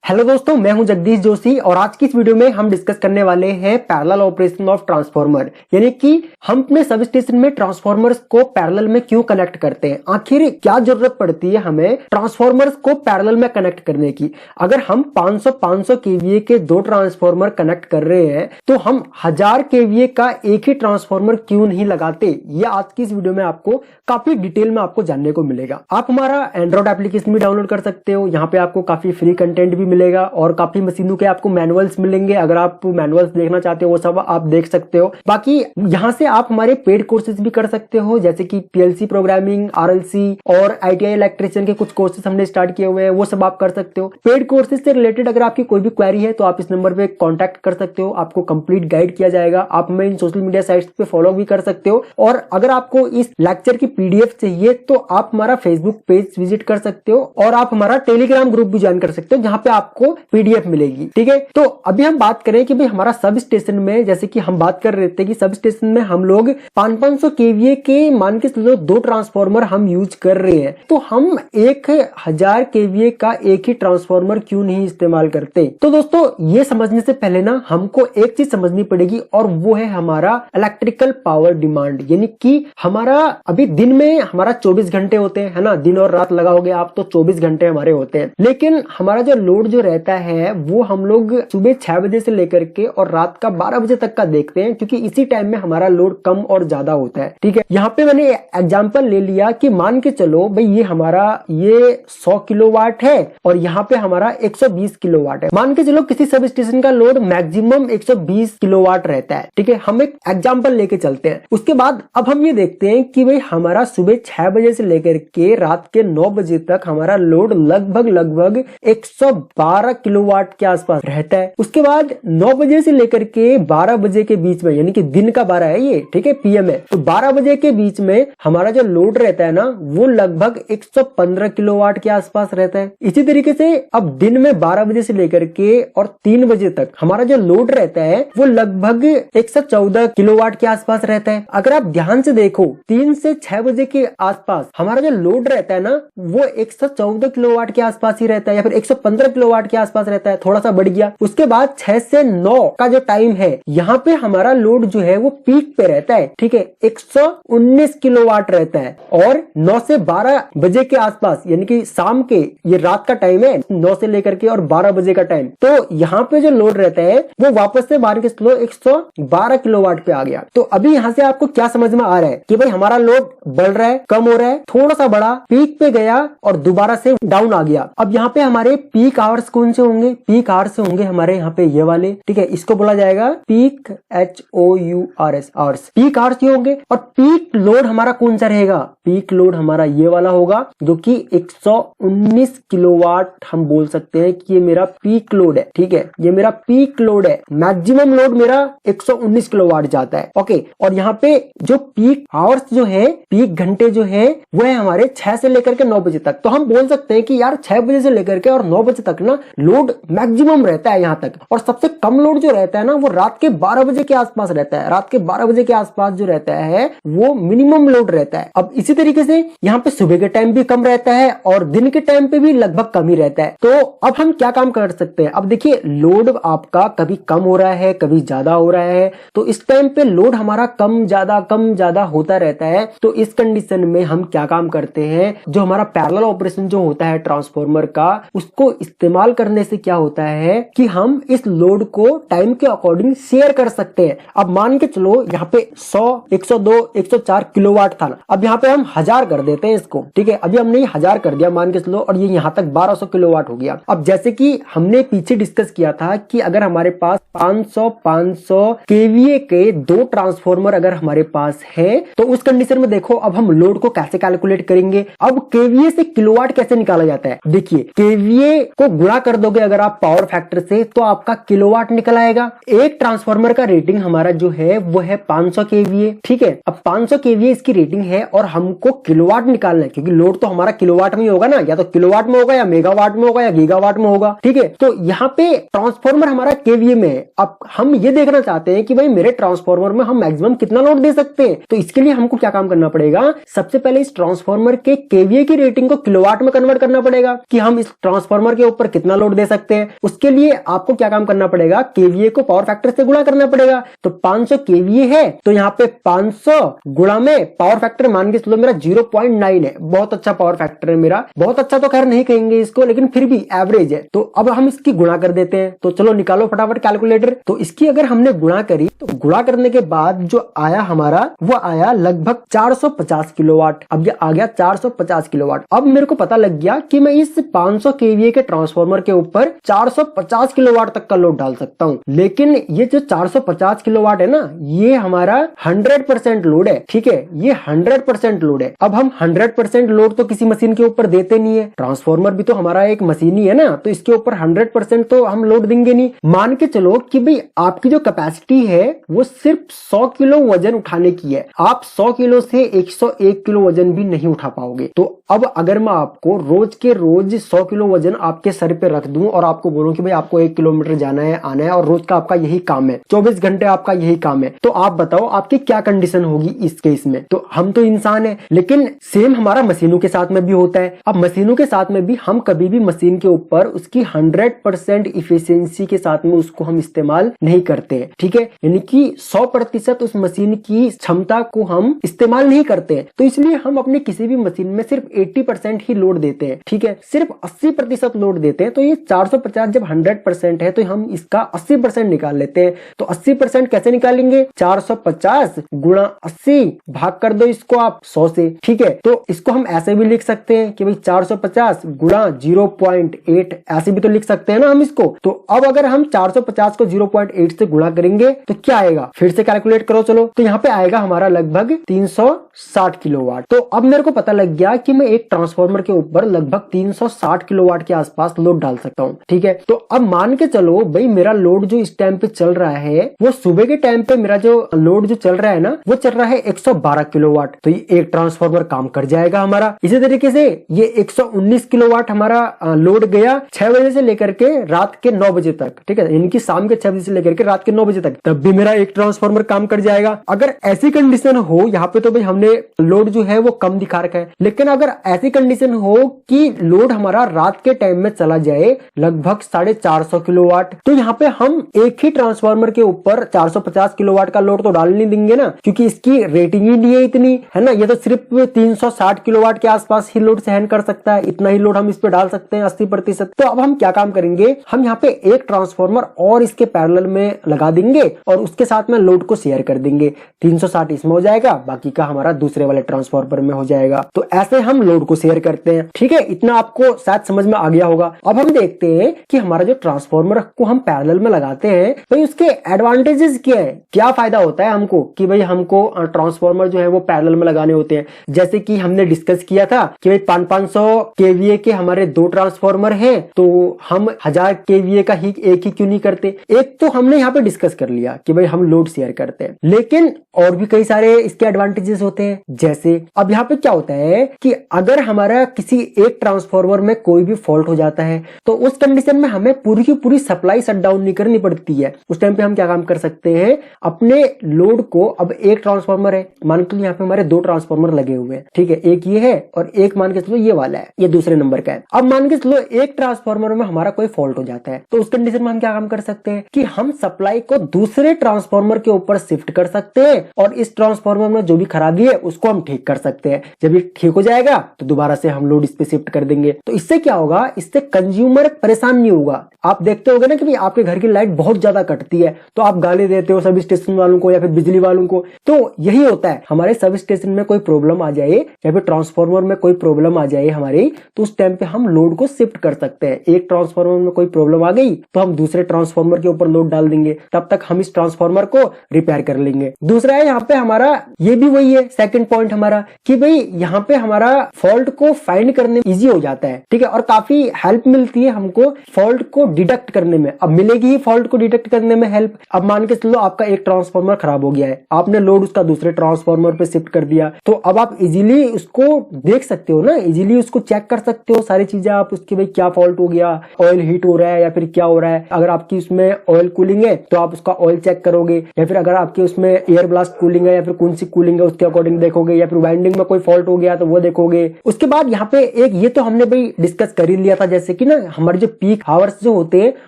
Hello दोस्तों, मैं हूं जगदीश जोशी और आज की इस वीडियो में हम डिस्कस करने वाले हैं पैरेलल ऑपरेशन ऑफ ट्रांसफार्मर, यानी कि हम अपने सब स्टेशन में ट्रांसफार्मर्स को पैरेलल में क्यों कनेक्ट करते हैं। आखिर क्या जरूरत पड़ती है हमें ट्रांसफार्मर्स को पैरेलल में कनेक्ट करने की। अगर हम 500 केवीए के दो ट्रांसफार्मर कनेक्ट कर रहे हैं तो हम 1000 केवीए का एक ही ट्रांसफार्मर क्यों नहीं लगाते। ये आज की इस वीडियो में आपको काफी डिटेल में आपको जानने को मिलेगा। आप हमारा एंड्रॉइड एप्लीकेशन भी डाउनलोड कर सकते हो, यहाँ पे आपको काफी फ्री कंटेंट भी मिलेगा और काफी मशीनों के आपको मैनुअल्स मिलेंगे। अगर आप मैनुअल्स देखना चाहते हो वो सब आप देख सकते हो। बाकी यहाँ से आप हमारे पेड कोर्सेज भी कर सकते हो, जैसे कि पीएलसी प्रोग्रामिंग, आरएलसी और आईटीआई इलेक्ट्रिशियन के कुछ कोर्सेज हमने स्टार्ट किए हुए हैं, वो सब आप कर सकते हो। पेड कोर्सेज से रिलेटेड अगर आपकी कोई भी क्वेरी है तो आप इस नंबर पे कांटेक्ट कर सकते हो, आपको कंप्लीट गाइड किया जाएगा। आप हमें इन सोशल मीडिया साइट्स पे फॉलो भी कर सकते हो और अगर आपको इस लेक्चर की पीडीएफ चाहिए तो आप हमारा फेसबुक पेज विजिट कर सकते हो और आप हमारा टेलीग्राम ग्रुप भी ज्वाइन कर सकते हो, जहां पे आपको पीडीएफ मिलेगी। ठीक है, तो अभी हम बात करें कि भाई हमारा सब स्टेशन में, जैसे कि हम बात कर रहे थे कि सब स्टेशन में हम लोग 500 केवीए के मान के चलो दो ट्रांसफार्मर हम यूज कर रहे हैं, तो हम 1000 केवीए का एक ही ट्रांसफार्मर क्यों नहीं इस्तेमाल करते। तो दोस्तों ये समझने से पहले ना हमको एक चीज समझनी पड़ेगी और वो है हमारा इलेक्ट्रिकल पावर डिमांड, यानी कि हमारा अभी दिन में हमारा 24 घंटे होते हैं, है ना, दिन और रात लगाओगे आप तो 24 घंटे हमारे होते हैं। लेकिन हमारा जो लोड जो रहता है वो हम लोग सुबह 6 बजे से लेकर के और रात का 12 बजे तक का देखते हैं, क्योंकि इसी टाइम में हमारा लोड कम और ज्यादा होता है। ठीक है, यहाँ पे मैंने एग्जांपल ले लिया कि मान के चलो भाई ये हमारा ये 100 किलोवाट है और यहाँ पे हमारा 120 किलोवाट है। मान के चलो किसी सब स्टेशन का लोड मैक्सिमम 120 किलोवाट रहता है। ठीक है, हम एक एग्जांपल लेके चलते हैं। उसके बाद अब हम ये देखते हैं कि भाई हमारा सुबह 6 बजे से लेकर के रात के 9 बजे तक हमारा लोड लगभग 112 किलोवाट के आसपास रहता है। उसके बाद 9 बजे से लेकर के 12 बजे के बीच में, यानी कि दिन का 12 है ये, ठीक है, पीएम है, तो 12 बजे के बीच में हमारा जो लोड रहता है ना वो लगभग 115 किलोवाट के आसपास रहता है। इसी तरीके से अब दिन में 12 बजे से लेकर के और 3 बजे तक हमारा जो लोड रहता है वो लगभग 114 किलोवाट के आसपास रहता है। अगर आप ध्यान से देखो 3 से 6 बजे के आसपास हमारा जो लोड रहता है ना वो 114 किलोवाट के आसपास ही रहता है या फिर 115 किलोवाट के आसपास रहता है, थोड़ा सा बढ़ गया। उसके बाद 6 से 9 का जो टाइम है यहाँ पे हमारा लोड जो है वो पीक पे रहता है। ठीक है, 119 किलोवाट रहता है और 9 से 12 बजे के आसपास, यानी कि शाम के, ये रात का टाइम है, 9 से लेकर के और 12 बजे का टाइम, तो यहाँ पे जो लोड रहता है वो वापस से 12 के स्लो 112 किलोवाट पे आ गया। तो अभी यहाँ से आपको क्या समझ में आ रहा है कि भाई हमारा लोड बढ़ रहा है, कम हो रहा है, थोड़ा सा बढ़ा, पीक पे गया और दोबारा से डाउन आ गया। अब यहाँ पे हमारे पीक आवर्स कौन से होंगे? पीक आवर्स होंगे हमारे यहाँ पे ये वाले। ठीक है, इसको बोला जाएगा peak HOURS hours, peak hours ये होंगे। और पीक लोड हमारा कौन सा रहेगा? पीक लोड हमारा ये वाला होगा जो कि 119 किलोवाट हम बोल सकते हैं कि ये मेरा पीक लोड है। ठीक है, ये मेरा पीक लोड है, मैक्सिमम लोड मेरा 119 किलोवाट जाता है। ओके, और यहाँ पे जो पीक आवर्स जो है, पीक घंटे जो है वो है हमारे 6 से लेकर के 9 बजे तक। तो हम बोल सकते हैं कि यार 6 बजे से लेकर के और 9 बजे तक ना लोड मैक्सिमम रहता है यहाँ तक, और सबसे कम लोड जो रहता है ना वो रात के 12 बजे के आसपास रहता है। रात के 12 बजे के आसपास जो रहता है वो मिनिमम लोड रहता है। अब इसी तरीके से यहाँ पे सुबह के टाइम भी कम रहता है और दिन के टाइम पे भी लगभग कम ही रहता है। तो अब हम क्या काम कर सकते हैं? अब देखिए लोड आपका कभी कम हो रहा है, कभी ज्यादा हो रहा है, तो इस टाइम पे लोड हमारा कम ज्यादा होता रहता है। तो इस कंडीशन में हम क्या काम करते हैं, जो हमारा पैरेलल ऑपरेशन जो होता है ट्रांसफार्मर का, उसको इस्तेमाल करने से क्या होता है कि हम इस लोड को टाइम के अकॉर्डिंग शेयर कर सकते हैं। अब मान के चलो यहाँ पे 100, 102, 104 किलोवाट था ना, अब यहाँ पे हम 1000 कर देते हैं इसको। ठीक है, अभी हमने 1000 कर दिया मान के चलो और ये यहाँ तक 1200 किलोवाट हो गया। अब जैसे कि हमने पीछे डिस्कस किया था कि अगर हमारे पास 500 केवीए के दो ट्रांसफार्मर अगर हमारे पास है तो उस कंडीशन में देखो अब हम लोड को कैसे कैलकुलेट करेंगे। अब केवीए से किलोवाट कैसे निकाला जाता है? देखिए केवीए को गुणा कर दोगे अगर आप पावर फैक्टर से तो आपका किलोवाट निकल आएगा। एक ट्रांसफार्मर का रेटिंग हमारा जो है वो है 500 केवीए। ठीक है, अब 500 केवीए इसकी रेटिंग है और हमको किलोवाट निकालना है, क्योंकि लोड तो हमारा किलोवाट में ही होगा ना, या तो किलोवाट में होगा या मेगावाट में होगा या गीगावाट में होगा। ठीक है, तो यहाँ पे ट्रांसफार्मर हमारा केवीए में है। अब हम ये देखना चाहते हैं कि भाई मेरे ट्रांसफार्मर में हम मैक्सिमम कितना लोड दे सकते हैं। तो इसके लिए हमको क्या काम करना पड़ेगा? सबसे पहले इस ट्रांसफार्मर के केवीए की रेटिंग को किलोवाट में कन्वर्ट करना पड़ेगा कि हम इस ट्रांसफार्मर के ऊपर कितना लोड दे सकते हैं। उसके लिए आपको क्या काम करना पड़ेगा, केवीए को पावर फैक्टर से गुणा करना पड़ेगा। तो 500 केवीए है तो यहाँ पे 500 गुणा में पावर फैक्टर मान के चलो मेरा 0.9 है। बहुत अच्छा पावर फैक्टर है मेरा, बहुत अच्छा तो खैर नहीं कहेंगे इसको, लेकिन फिर भी एवरेज है। तो अब हम इसकी गुणा कर देते हैं। तो चलो निकालो फटाफट कैलकुलेटर। तो इसकी अगर हमने गुणा करी तो गुणा करने के बाद जो आया हमारा वो आया लगभग 450 किलोवाट। अब ये आ गया 450 किलोवाट। अब मेरे को पता लग गया कि मैं इस 500 केवीए के ट्रांसफार्मर के ऊपर 450 किलोवाट तक का लोड डाल सकता हूँ। लेकिन ये जो 450 किलोवाट है ना, ये हमारा 100% लोड है। ठीक है, ये 100% लोड है। अब हम 100% लोड तो किसी मशीन के ऊपर देते नहीं है, ट्रांसफार्मर भी तो हमारा एक मशीन ही है ना, तो इसके ऊपर 100% तो हम लोड देंगे नहीं। मान के चलो कि भाई आपकी जो कैपेसिटी है वो सिर्फ 100 किलो वजन उठाने की है। आप 100 किलो से 101 किलो वजन भी नहीं उठा पाओगे। तो अब अगर मैं आपको रोज के रोज 100 किलो वजन आपके सर पे रख दूं और आपको बोलूं कि भाई आपको 1 किलोमीटर जाना है आना है और रोज का आपका यही काम है, 24 घंटे आपका यही काम है, तो आप बताओ आपकी क्या कंडीशन होगी इस केस में। तो हम तो इंसान है, लेकिन सेम हमारा मशीनों के साथ में भी होता है। अब मशीनों के साथ में भी हम कभी भी मशीन के ऊपर उसकी 100% इफिशियंसी के साथ में उसको हम इस्तेमाल नहीं करते हैं। ठीक है, यानी कि 100% उस मशीन की क्षमता को हम इस्तेमाल नहीं करते हैं। तो इसलिए हम अपनी किसी भी मशीन में सिर्फ 80% ही लोड देते हैं। ठीक है, सिर्फ 80% लोड देते हैं। तो ये 450 जब 100% है तो हम इसका 80% निकाल लेते हैं। तो 80% कैसे निकालेंगे, 450 गुणा 80 भाग कर दो इसको आप 100 से। ठीक है, तो इसको हम ऐसे भी लिख सकते हैं कि भाई 450 गुणा 0.8, ऐसे भी तो लिख सकते हैं ना हम इसको। तो अब अगर हम 450 को 0.8 से गुणा करेंगे तो क्या आएगा, फिर से कैलकुलेट करो चलो। तो यहाँ पे आएगा हमारा लगभग 360 किलोवाट। तो अब मेरे को पता लग गया कि मैं एक ट्रांसफार्मर के ऊपर लगभग 360 किलोवाट के आसपास लोड डाल सकता हूँ। ठीक है, तो अब मान के चलो भाई मेरा लोड जो इस टाइम पे चल रहा है वो सुबह के टाइम पे मेरा जो लोड जो चल रहा है ना वो चल रहा है 112 किलोवाट। तो ये एक ट्रांसफार्मर काम कर जाएगा हमारा। इसी तरीके से ये 119 किलोवाट हमारा लोड गया 6 बजे से लेकर के रात के 9 बजे तक। ठीक है, इनकी शाम के 6 बजे से लेकर के रात के 9 बजे तक, तब भी मेरा एक ट्रांसफार्मर काम कर जाएगा। अगर ऐसी कंडीशन हो, यहाँ पे तो भाई हमने लोड जो है वो कम दिखा रखा है, लेकिन अगर ऐसी कंडीशन हो कि लोड हमारा रात के टाइम में चला जाए लगभग 450 किलोवाट, तो यहाँ पे हम एक ही ट्रांसफार्मर के ऊपर 450 किलोवाट का लोड तो डाल नहीं देंगे ना, क्योंकि इसकी रेटिंग ही नहीं है इतनी, है ना। ये तो सिर्फ 360 किलोवाट के आसपास ही लोड सहन कर सकता है, इतना ही लोड हम इस पे डाल सकते हैं 80%। तो अब हम क्या काम करेंगे, हम यहाँ पे एक ट्रांसफार्मर और इसके पैरेलल में लगा देंगे और उसके साथ में लोड को शेयर कर देंगे। 360 इसमें हो जाएगा, बाकी का हमारा दूसरे वाले ट्रांसफार्मर में हो जाएगा। तो ऐसे हम लोड को शेयर करते हैं। ठीक है, इतना आपको शायद समझ में आ गया होगा। अब हम देखते हैं कि हमारा जो ट्रांसफार्मर को हम पैरेलल में लगाते हैं भाई उसके एडवांटेजेस क्या है, क्या फायदा होता है हमको कि भाई हमको ट्रांसफार्मर जो है वो पैरेलल में लगाने होते हैं। जैसे कि हमने डिस्कस किया था कि भाई 500 केवीए के हमारे 2 ट्रांसफार्मर हैं, तो हम 1000 केवीए का ही एक ही क्यों नहीं करते। एक तो हमने यहाँ पे डिस्कस कर लिया कि भाई हम लोड शेयर करते हैं, लेकिन और भी कई सारे इसके एडवांटेजेस होते हैं। जैसे अब यहाँ पे क्या होता है कि अगर हमारा किसी एक ट्रांसफार्मर में कोई भी फॉल्ट हो जाता है तो उस कंडीशन में हमें पूरी की पूरी सप्लाई शट डाउन नहीं करनी पड़ती है। उस टाइम पे हम क्या काम कर सकते हैं, अपने लोड को, अब एक ट्रांसफार्मर है, मान के यहाँ पे हमारे 2 ट्रांसफार्मर लगे हुए हैं। ठीक है, एक ये है और एक मान के चलो ये वाला है, ये दूसरे नंबर का है। अब मान के चलो एक ट्रांसफार्मर में हमारा कोई फॉल्ट हो जाता है, तो उस कंडीशन में हम क्या काम कर सकते हैं कि हम सप्लाई को दूसरे ट्रांसफार्मर के ऊपर शिफ्ट कर सकते हैं और इस ट्रांसफार्मर में जो भी खराबी है उसको हम ठीक कर सकते हैं। जब ये ठीक हो जाएगा तो दोबारा से हम लोड इस पे शिफ्ट कर देंगे। तो इससे क्या होगा, इससे कंज्यूमर परेशान नहीं होगा। आप देखते होगे ना कि आपके घर की लाइट बहुत ज्यादा कटती है तो आप गाली देते हो सब स्टेशन वालों को या फिर बिजली वालों को। तो यही होता है, हमारे सब स्टेशन में कोई प्रॉब्लम आ जाए या फिर ट्रांसफार्मर में कोई प्रॉब्लम आ जाए हमारी, तो उस टाइम पे हम लोड को शिफ्ट कर सकते हैं। एक ट्रांसफार्मर में कोई प्रॉब्लम आ गई तो हम दूसरे ट्रांसफार्मर के ऊपर लोड डाल देंगे, तब तक हम इस ट्रांसफार्मर को रिपेयर कर लेंगे। दूसरा है यहाँ पे हमारा, ये भी वही है सेकंड पॉइंट हमारा, कि भाई यहाँ पे हमारा फॉल्ट को फाइंड करने में इजी हो जाता है। ठीक है, और काफी हेल्प मिलती है हमको फॉल्ट को डिटेक्ट करने में। अब मिलेगी ही फॉल्ट को डिटेक्ट करने में हेल्प। अब मान के चलो आपका एक ट्रांसफार्मर खराब हो गया है, आपने लोड उसका दूसरे ट्रांसफार्मर पे शिफ्ट कर दिया, तो अब आप इजीली उसको देख सकते हो ना, इजीली उसको चेक कर सकते हो सारी चीजें आप उसकी, भाई क्या फॉल्ट हो गया, ऑयल हीट हो रहा है या फिर क्या हो रहा है। अगर आपकी उसमें ऑयल कूलिंग है तो आप उसका ऑयल चेक करोगे, या फिर अगर आपके उसमें एयर ब्लास्ट कूलिंग है या फिर कौन सी कूलिंग है उसके अकॉर्डिंग देखोगे, या फिर वाइंडिंग में कोई फॉल्ट हो गया तो वो देखोगे, पाओगे। उसके बाद यहाँ पे एक ये तो हमने भाई डिस्कस कर ही लिया था, जैसे कि ना हमारे जो पीक आवर्स जो होते हैं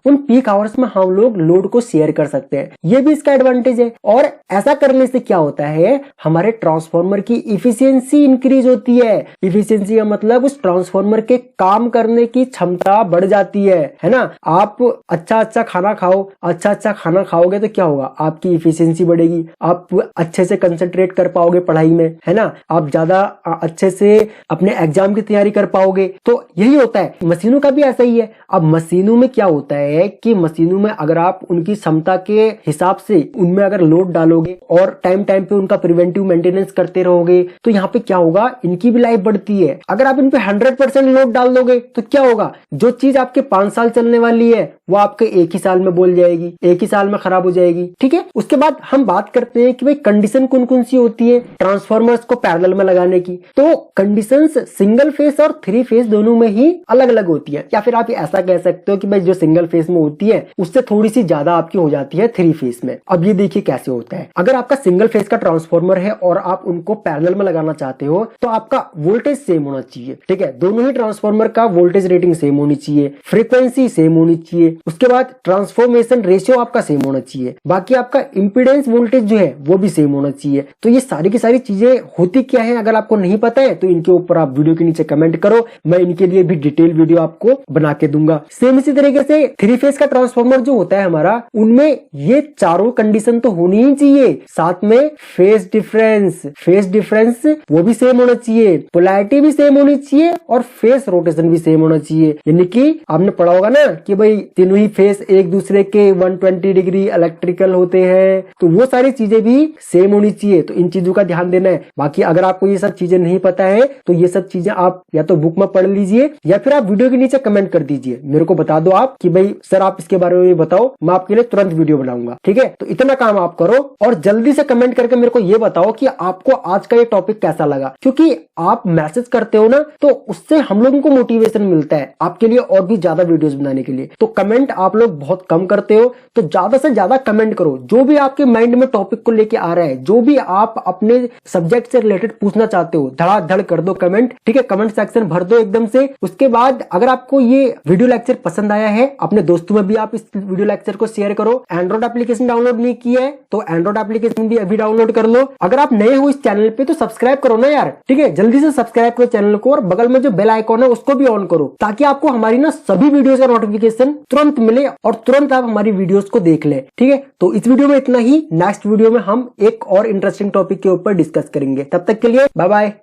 उन पीक आवर्स में हम लोग लोड को शेयर कर सकते हैं, ये भी इसका एडवांटेज है। और ऐसा करने से क्या होता है, हमारे ट्रांसफार्मर की इफिशियंसी इंक्रीज होती है। इफिशियंसी का मतलब उस ट्रांसफार्मर के काम करने की क्षमता बढ़ जाती है ना। आप अच्छा खाना खाओ, अच्छा खाना खाओगे तो क्या होगा, आपकी इफिशियंसी बढ़ेगी, आप अच्छे से कंसंट्रेट कर पाओगे पढ़ाई में, है ना, आप ज्यादा अच्छे से अपने एग्जाम की तैयारी कर पाओगे। तो यही होता है, मशीनों का भी ऐसा ही है। अब मशीनों में क्या होता है कि मशीनों में अगर आप उनकी क्षमता के हिसाब से उनमें अगर लोड डालोगे और टाइम टाइम पे उनका प्रिवेंटिव मेंटेनेंस करते रहोगे तो यहाँ पे क्या होगा, इनकी भी लाइफ बढ़ती है। अगर आप इन पे 100% लोड डाल दोगे तो क्या होगा, जो चीज आपके 5 साल चलने वाली है वो आपके 1 ही साल में बोल जाएगी, 1 ही साल में खराब हो जाएगी। ठीक है, उसके बाद हम बात करते हैं कि भाई कंडीशन कौन कौन सी होती है ट्रांसफार्मर्स को पैरेलल में लगाने की। तो कंडीशंस सिंगल फेस और 3 फेस दोनों में ही अलग अलग होती है, या फिर आप ऐसा कह सकते हो कि भाई जो सिंगल फेस में होती है उससे थोड़ी सी ज्यादा आपकी हो जाती है 3 फेस में। अब ये देखिए कैसे होता है, अगर आपका सिंगल फेस का ट्रांसफार्मर है और आप उनको पैरेलल में लगाना चाहते हो तो आपका वोल्टेज सेम होना चाहिए। ठीक है, दोनों ही ट्रांसफार्मर का वोल्टेज रेटिंग सेम होनी चाहिए, फ्रीक्वेंसी सेम होनी चाहिए, उसके बाद ट्रांसफॉर्मेशन रेशियो आपका सेम होना चाहिए, बाकी आपका इंपीडेंस वोल्टेज जो है वो भी सेम होना चाहिए। तो ये सारी की सारी चीजें होती क्या है, अगर आपको नहीं पता है तो इनके ऊपर आप वीडियो के नीचे कमेंट करो, मैं इनके लिए भी डिटेल वीडियो आपको बना के दूंगा। सेम इसी तरीके से 3 फेस का ट्रांसफार्मर जो होता है हमारा, उनमें ये चारों कंडीशन तो होनी ही चाहिए, साथ में फेस डिफरेंस वो भी सेम होना चाहिए, पोलैरिटी भी सेम होनी चाहिए और फेस रोटेशन भी सेम होना चाहिए। यानी कि आपने पढ़ा होगा ना कि भाई तीनों ही फेस एक दूसरे के 120 डिग्री इलेक्ट्रिकल होते हैं, तो वो सारी चीजें भी सेम होनी चाहिए। तो इन चीजों का ध्यान देना है। बाकी अगर आपको ये सब चीजें नहीं पता है तो ये सब चीजें आप या तो बुक में पढ़ लीजिए या फिर आप वीडियो के नीचे कमेंट कर दीजिए, मेरे को बता दो आप कि भाई सर आप इसके बारे में बताओ, मैं आपके लिए तुरंत वीडियो बनाऊंगा। ठीक है, तो इतना काम आप करो और जल्दी से कमेंट करके मेरे को ये बताओ कि आपको आज का ये टॉपिक कैसा लगा, क्योंकि आप मैसेज करते हो ना तो उससे हम लोगों को मोटिवेशन मिलता है आपके लिए और भी ज्यादा वीडियोस बनाने के लिए। तो कमेंट आप लोग बहुत कम करते हो, तो ज्यादा से ज्यादा कमेंट करो, जो भी आपके माइंड में टॉपिक को लेके आ रहा है, जो भी आप अपने सब्जेक्ट से रिलेटेड पूछना चाहते हो, धड़ाधड़ कर दो कमेंट। ठीक है, कमेंट सेक्शन भर दो एकदम से। उसके बाद अगर आपको ये वीडियो लेक्चर पसंद आया है, अपने दोस्तों में भी आप इस वीडियो लेक्चर को शेयर करो। एंड्रॉइड एप्लीकेशन डाउनलोड नहीं किया है तो एंड्रॉइड एप्लीकेशन भी अभी डाउनलोड कर लो। अगर आप नए हो इस चैनल पे तो सब्सक्राइब करो ना यार। ठीक है, जल्दी से सब्सक्राइब करो चैनल को और बगल में जो बेल आइकॉन है उसको भी ऑन करो, ताकि आपको हमारी ना सभी वीडियोस का नोटिफिकेशन तुरंत मिले और तुरंत आप हमारी वीडियोस को देख ले। ठीक है, तो इस वीडियो में इतना ही। नेक्स्ट वीडियो में हम एक और इंटरेस्टिंग टॉपिक के ऊपर डिस्कस करेंगे। तब तक के लिए बाय बाय।